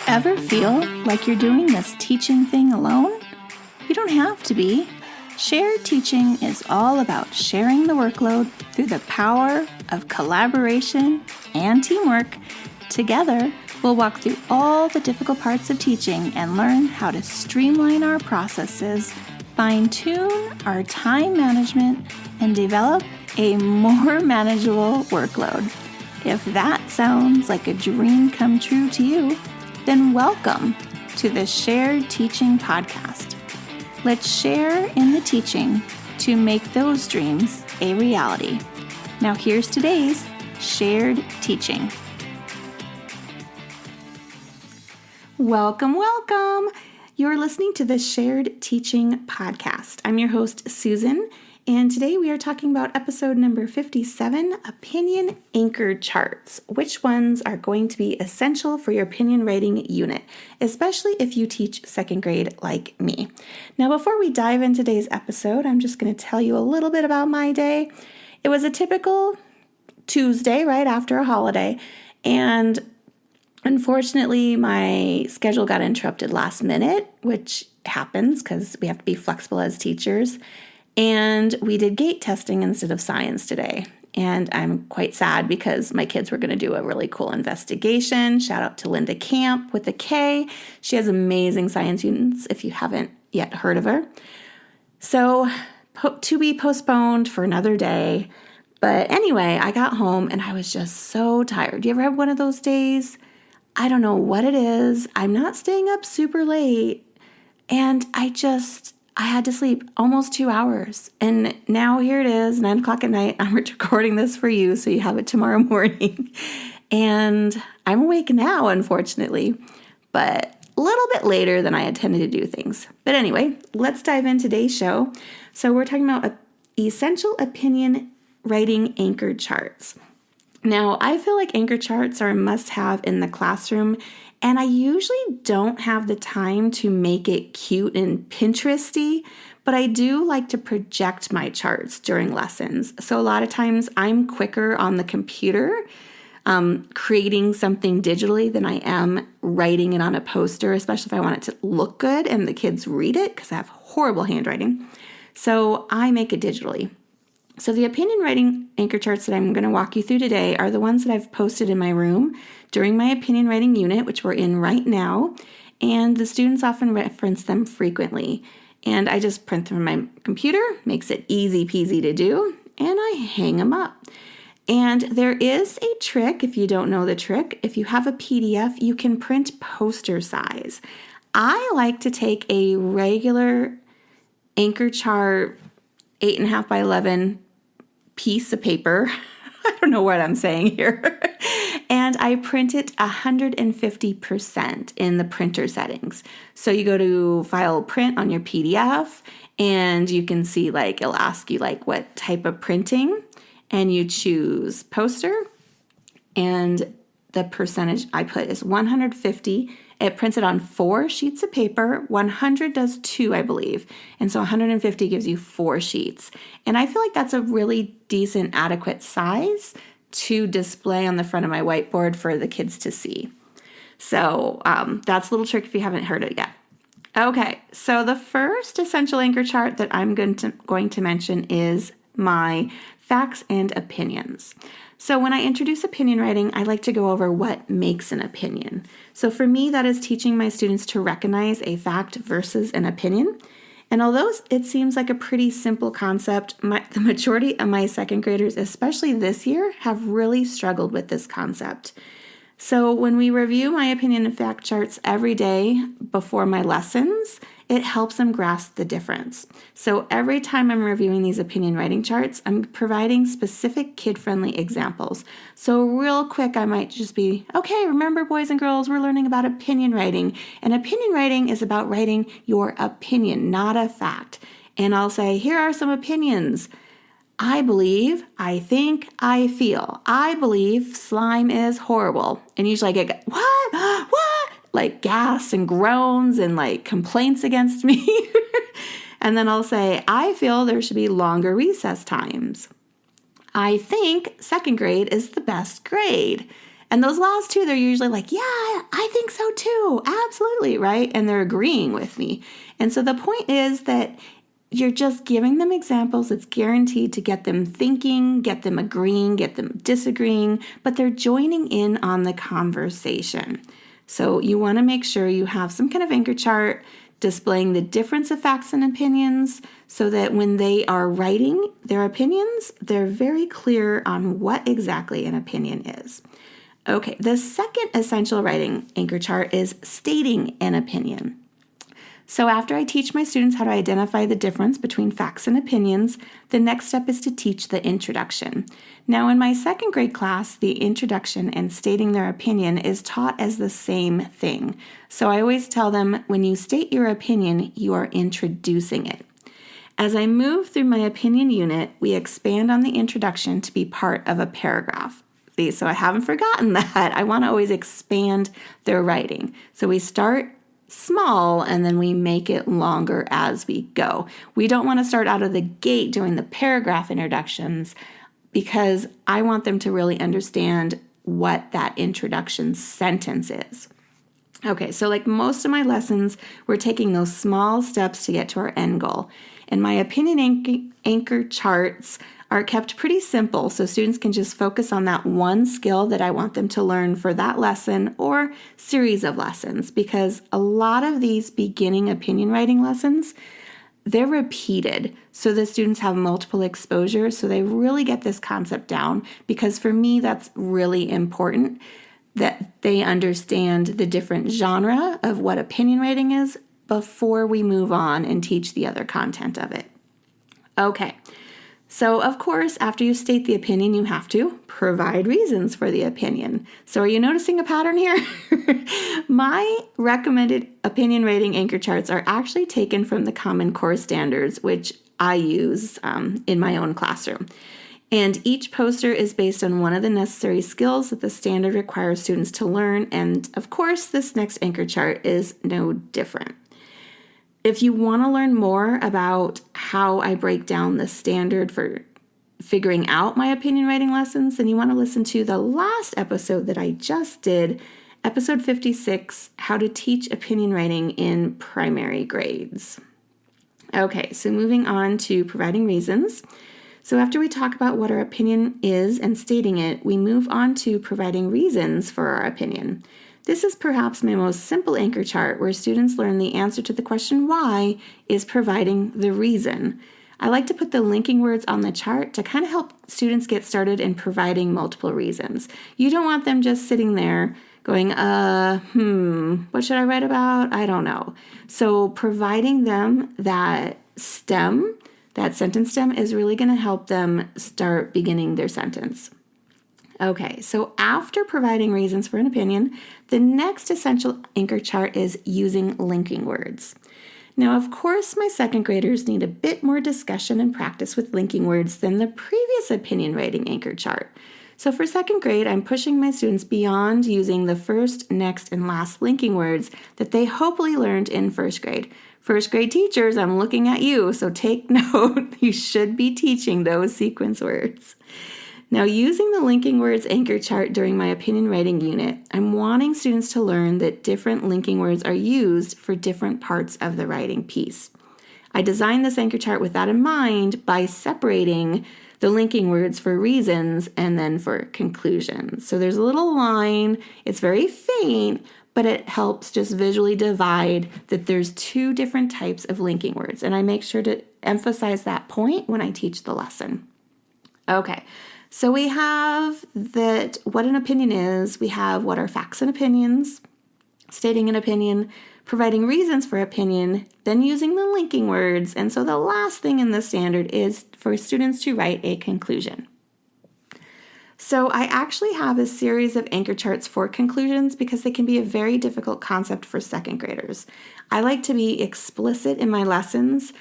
Ever feel like you're doing this teaching thing alone? You don't have to be. Shared teaching is all about sharing the workload through the power of collaboration and teamwork. Together, we'll walk through all the difficult parts of teaching and learn how to streamline our processes, fine-tune our time management, and develop a more manageable workload. If that sounds like a dream come true to you, then welcome to the Shared Teaching Podcast. Let's share in the teaching to make those dreams a reality. Now here's today's Shared Teaching. Welcome. You're listening to the Shared Teaching Podcast. I'm your host, Susan, and today we are talking about episode number 57, Opinion Anchored Charts. Which ones are going to be essential for your opinion writing unit, especially if you teach second grade like me. Now, before we dive into today's episode, I'm just going to tell you a little bit about my day. It was a typical Tuesday right after a holiday, and unfortunately, my schedule got interrupted last minute, which happens because we have to be flexible as teachers. And we did GATE testing instead of science today. And I'm quite sad because my kids were going to do a really cool investigation. Shout out to Linda Camp with a K. She has amazing science units if you haven't yet heard of her. So to be postponed for another day. But anyway, I got home and I was just so tired. Do you ever have one of those days? I don't know what it is. I'm not staying up super late. And I had to sleep almost 2 hours. And now here it is, 9 o'clock at night. I'm recording this for you so you have it tomorrow morning. And I'm awake now, unfortunately, but a little bit later than I intended to do things. But anyway, let's dive into today's show. So we're talking about essential opinion writing anchored charts. Now, I feel like anchor charts are a must-have in the classroom, and I usually don't have the time to make it cute and Pinteresty, but I do like to project my charts during lessons. So a lot of times I'm quicker on the computer creating something digitally than I am writing it on a poster, especially if I want it to look good and the kids read it because I have horrible handwriting. So I make it digitally. So the opinion writing anchor charts that I'm going to walk you through today are the ones that I've posted in my room during my opinion writing unit, which we're in right now, and the students often reference them frequently. And I just print them on my computer, makes it easy peasy to do, and I hang them up. And there is a trick, if you don't know the trick, if you have a PDF, you can print poster size. I like to take a regular anchor chart 8.5 by 11 piece of paper. I don't know what I'm saying here. And I print it 150% in the printer settings. So you go to file print on your PDF and you can see it'll ask you what type of printing, and you choose poster, and the percentage I put is 150. It prints it on 4 sheets of paper. 100 does 2, I believe. And so 150 gives you 4 sheets. And I feel like that's a really decent, adequate size to display on the front of my whiteboard for the kids to see. So that's a little trick if you haven't heard it yet. Okay, so the first essential anchor chart that I'm going to mention is my facts and opinions. So when I introduce opinion writing, I like to go over what makes an opinion. So for me, that is teaching my students to recognize a fact versus an opinion. And although it seems like a pretty simple concept, the majority of my second graders, especially this year, have really struggled with this concept. So when we review my opinion and fact charts every day before my lessons, it helps them grasp the difference. So every time I'm reviewing these opinion writing charts, I'm providing specific kid-friendly examples. So real quick, I might just be, okay, remember boys and girls, we're learning about opinion writing. And opinion writing is about writing your opinion, not a fact. And I'll say, here are some opinions. I believe, I think, I feel. I believe slime is horrible. And usually I get, what? Like gas and groans and complaints against me. And then I'll say, I feel there should be longer recess times. I think second grade is the best grade. And those last two, they're usually like, yeah, I think so too. Absolutely, right? And they're agreeing with me. And so the point is that you're just giving them examples. It's guaranteed to get them thinking, get them agreeing, get them disagreeing, but they're joining in on the conversation. So you want to make sure you have some kind of anchor chart displaying the difference of facts and opinions so that when they are writing their opinions, they're very clear on what exactly an opinion is. Okay, the second essential writing anchor chart is stating an opinion. So after I teach my students how to identify the difference between facts and opinions, the next step is to teach the introduction. Now in my second grade class, the introduction and stating their opinion is taught as the same thing. So I always tell them, when you state your opinion, you are introducing it. As I move through my opinion unit, we expand on the introduction to be part of a paragraph. So I haven't forgotten that. I want to always expand their writing. So we start small and then we make it longer as we go. We don't want to start out of the gate doing the paragraph introductions because I want them to really understand what that introduction sentence is. Okay, so like most of my lessons, we're taking those small steps to get to our end goal. And my opinion anchor charts are kept pretty simple so students can just focus on that one skill that I want them to learn for that lesson or series of lessons, because a lot of these beginning opinion writing lessons, they're repeated so the students have multiple exposure so they really get this concept down, because for me that's really important that they understand the different genre of what opinion writing is before we move on and teach the other content of it. Okay. So, of course, after you state the opinion, you have to provide reasons for the opinion. So, are you noticing a pattern here? My recommended opinion rating anchor charts are actually taken from the Common Core standards, which I use in my own classroom. And each poster is based on one of the necessary skills that the standard requires students to learn. And, of course, this next anchor chart is no different. If you want to learn more about how I break down the standard for figuring out my opinion writing lessons, then you want to listen to the last episode that I just did, episode 56, How to Teach Opinion Writing in Primary Grades. Okay, so moving on to providing reasons. So after we talk about what our opinion is and stating it, we move on to providing reasons for our opinion. This is perhaps my most simple anchor chart where students learn the answer to the question why is providing the reason. I like to put the linking words on the chart to kind of help students get started in providing multiple reasons. You don't want them just sitting there going, what should I write about? I don't know. So providing them that stem, that sentence stem, is really going to help them start beginning their sentence. Okay, so after providing reasons for an opinion, the next essential anchor chart is using linking words. Now, of course, my second graders need a bit more discussion and practice with linking words than the previous opinion writing anchor chart. So for second grade, I'm pushing my students beyond using the first, next, and last linking words that they hopefully learned in first grade. First grade teachers, I'm looking at you, so take note. You should be teaching those sequence words. Now, using the linking words anchor chart during my opinion writing unit, I'm wanting students to learn that different linking words are used for different parts of the writing piece. I designed this anchor chart with that in mind by separating the linking words for reasons and then for conclusions. So there's a little line, it's very faint, but it helps just visually divide that there's two different types of linking words. And I make sure to emphasize that point when I teach the lesson. Okay. So we have that what an opinion is, we have what are facts and opinions, stating an opinion, providing reasons for opinion, then using the linking words. And so the last thing in the standard is for students to write a conclusion. So I actually have a series of anchor charts for conclusions because they can be a very difficult concept for second graders. I like to be explicit in my lessons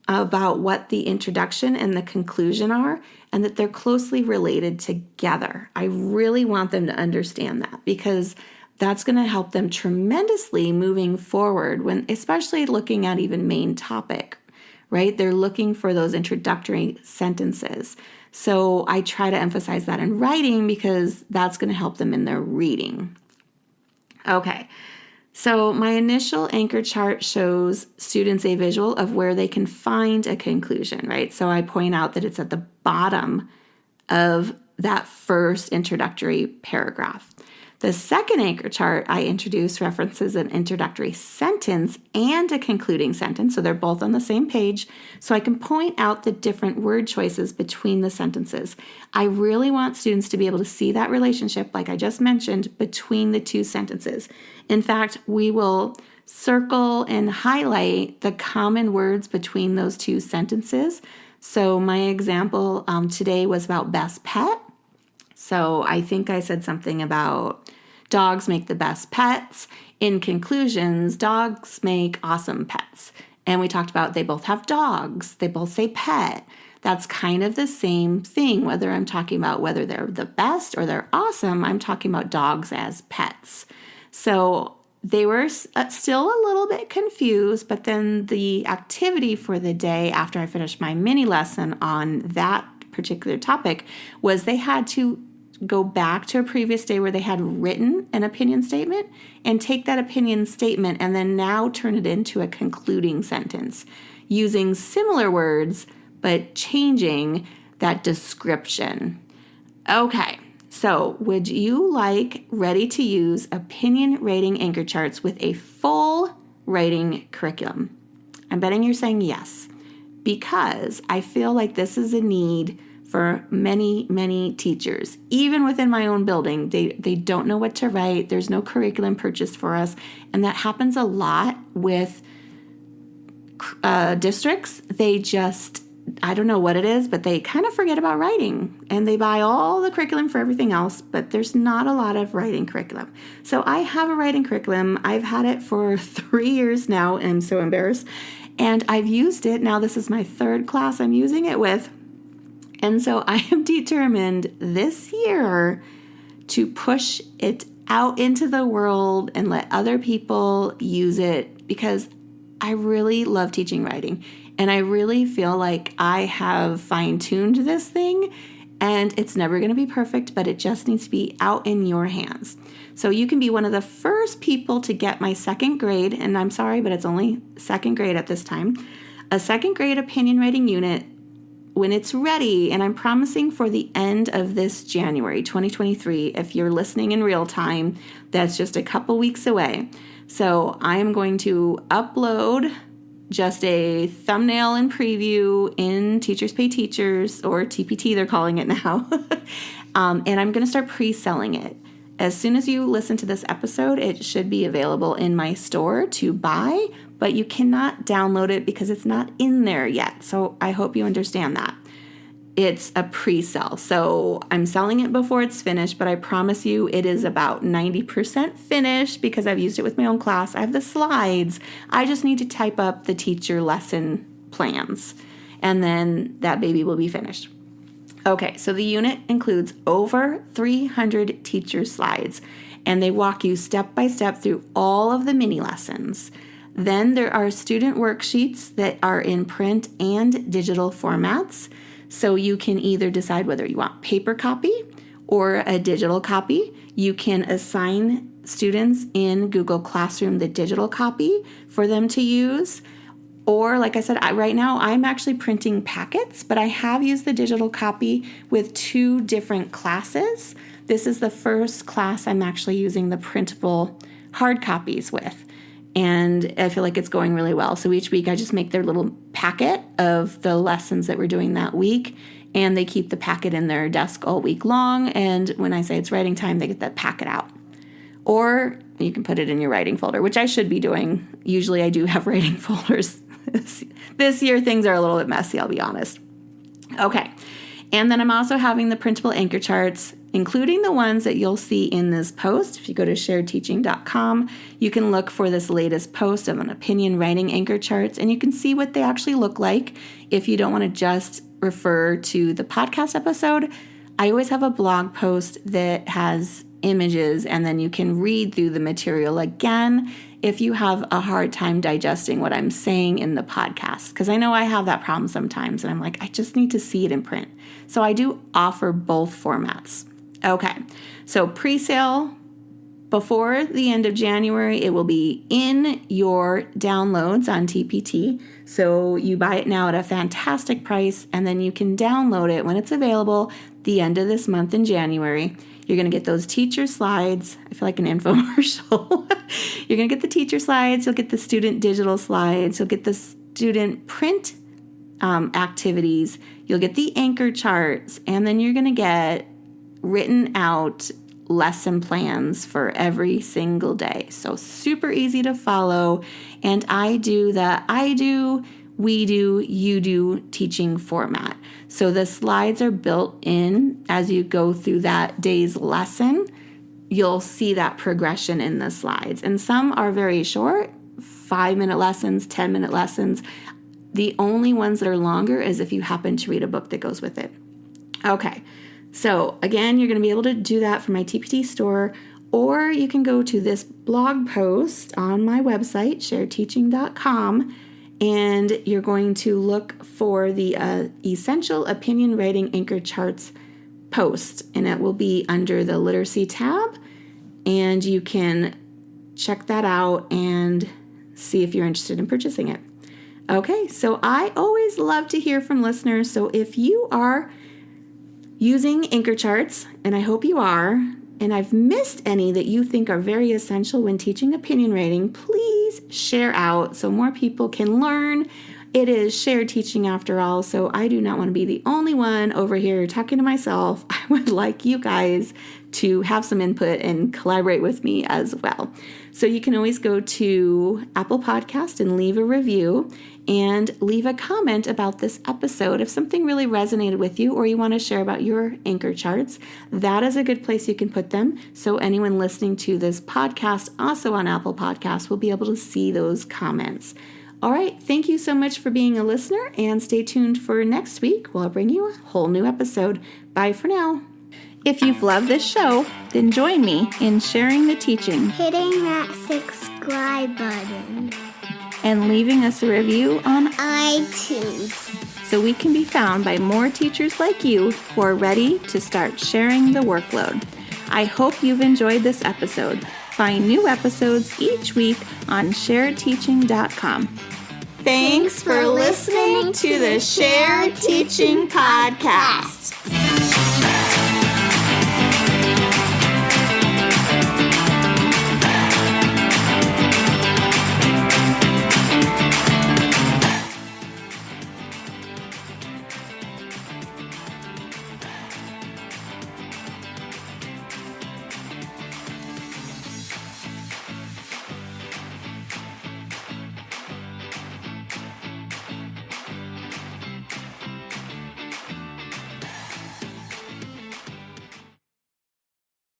about what the introduction and the conclusion are, and that they're closely related together. I really want them to understand that because that's going to help them tremendously moving forward when, especially looking at even main topic, right? They're looking for those introductory sentences. So I try to emphasize that in writing because that's going to help them in their reading. Okay, so my initial anchor chart shows students a visual of where they can find a conclusion, right? So I point out that it's at the bottom of that first introductory paragraph. The second anchor chart I introduce references an introductory sentence and a concluding sentence, so they're both on the same page, so I can point out the different word choices between the sentences. I really want students to be able to see that relationship, like I just mentioned, between the two sentences. In fact, we will circle and highlight the common words between those two sentences. So my example today was about best pet. So I think I said something about dogs make the best pets. In conclusions, dogs make awesome pets. And we talked about they both have dogs. They both say pet. That's kind of the same thing, whether I'm talking about whether they're the best or they're awesome, I'm talking about dogs as pets. So they were still a little bit confused, but then the activity for the day after I finished my mini lesson on that particular topic was they had to go back to a previous day where they had written an opinion statement and take that opinion statement and then now turn it into a concluding sentence using similar words but changing that description. Okay, so would you like ready to use opinion rating anchor charts with a full writing curriculum? I'm betting you're saying yes, because I feel like this is a need for many, many teachers. Even within my own building, they don't know what to write. There's no curriculum purchased for us. And that happens a lot with districts. They just, I don't know what it is, but they kind of forget about writing. And they buy all the curriculum for everything else, but there's not a lot of writing curriculum. So I have a writing curriculum. I've had it for 3 years now. I'm so embarrassed. And I've used it. Now this is my third class I'm using it with. And so I am determined this year to push it out into the world and let other people use it because I really love teaching writing. And I really feel like I have fine-tuned this thing and it's never going to be perfect, but it just needs to be out in your hands. So you can be one of the first people to get my second grade, and I'm sorry, but it's only second grade at this time, a second grade opinion writing unit when it's ready, and I'm promising for the end of this January 2023, if you're listening in real time, that's just a couple weeks away. So I am going to upload just a thumbnail and preview in Teachers Pay Teachers, or TPT they're calling it now, and I'm going to start pre-selling it. As soon as you listen to this episode, it should be available in my store to buy, but you cannot download it because it's not in there yet. So I hope you understand that. It's a pre-sell. So I'm selling it before it's finished, but I promise you it is about 90% finished because I've used it with my own class. I have the slides. I just need to type up the teacher lesson plans, and then that baby will be finished. Okay, so the unit includes over 300 teacher slides, and they walk you step by step through all of the mini lessons. Then there are student worksheets that are in print and digital formats, so you can either decide whether you want paper copy or a digital copy. You can assign students in Google Classroom the digital copy for them to use. Or, like I said, right now I'm actually printing packets, but I have used the digital copy with 2 different classes. This is the first class I'm actually using the printable hard copies with, and I feel like it's going really well. So each week I just make their little packet of the lessons that we're doing that week, and they keep the packet in their desk all week long, and when I say it's writing time, they get that packet out. Or you can put it in your writing folder, which I should be doing. Usually I do have writing folders. This year things are a little bit messy, I'll be honest. Okay, and then I'm also having the printable anchor charts, including the ones that you'll see in this post. If you go to sharedteaching.com, you can look for this latest post of an opinion writing anchor charts, and you can see what they actually look like. If you don't want to just refer to the podcast episode, I always have a blog post that has images, and then you can read through the material again if you have a hard time digesting what I'm saying in the podcast. Because I know I have that problem sometimes, and I'm like, I just need to see it in print. So I do offer both formats. Okay, so pre-sale before the end of January, it will be in your downloads on TPT. So you buy it now at a fantastic price, and then you can download it when it's available the end of this month in January. You're going to get those teacher slides. I feel like an infomercial. You're going to get the teacher slides. You'll get the student digital slides. You'll get the student print activities. You'll get the anchor charts, and then you're going to get written out lesson plans for every single day. So super easy to follow. And I do the we do, you do teaching format. So the slides are built in as you go through that day's lesson. You'll see that progression in the slides. And some are very short, 5-minute lessons, 10-minute lessons. The only ones that are longer is if you happen to read a book that goes with it. Okay. So again, you're going to be able to do that from my TPT store, or you can go to this blog post on my website, sharedteaching.com, and you're going to look for the Essential Opinion Writing Anchor Charts post, and it will be under the Literacy tab, and you can check that out and see if you're interested in purchasing it. Okay, so I always love to hear from listeners, so if you are using anchor charts, and I hope you are, and I've missed any that you think are very essential when teaching opinion writing, please share out so more people can learn. It is shared teaching after all, so I do not want to be the only one over here talking to myself. I would like you guys to have some input and collaborate with me as well. So you can always go to Apple Podcast and leave a review and leave a comment about this episode. If something really resonated with you or you want to share about your anchor charts, that is a good place you can put them. So anyone listening to this podcast, also on Apple Podcasts, will be able to see those comments. All right, thank you so much for being a listener, and stay tuned for next week where I'll bring you a whole new episode. Bye for now. If you've loved this show, then join me in sharing the teaching, hitting that subscribe button, and leaving us a review on iTunes, so we can be found by more teachers like you who are ready to start sharing the workload. I hope you've enjoyed this episode. Find new episodes each week on sharedteaching.com. Thanks for listening to the Shared Teaching Podcast.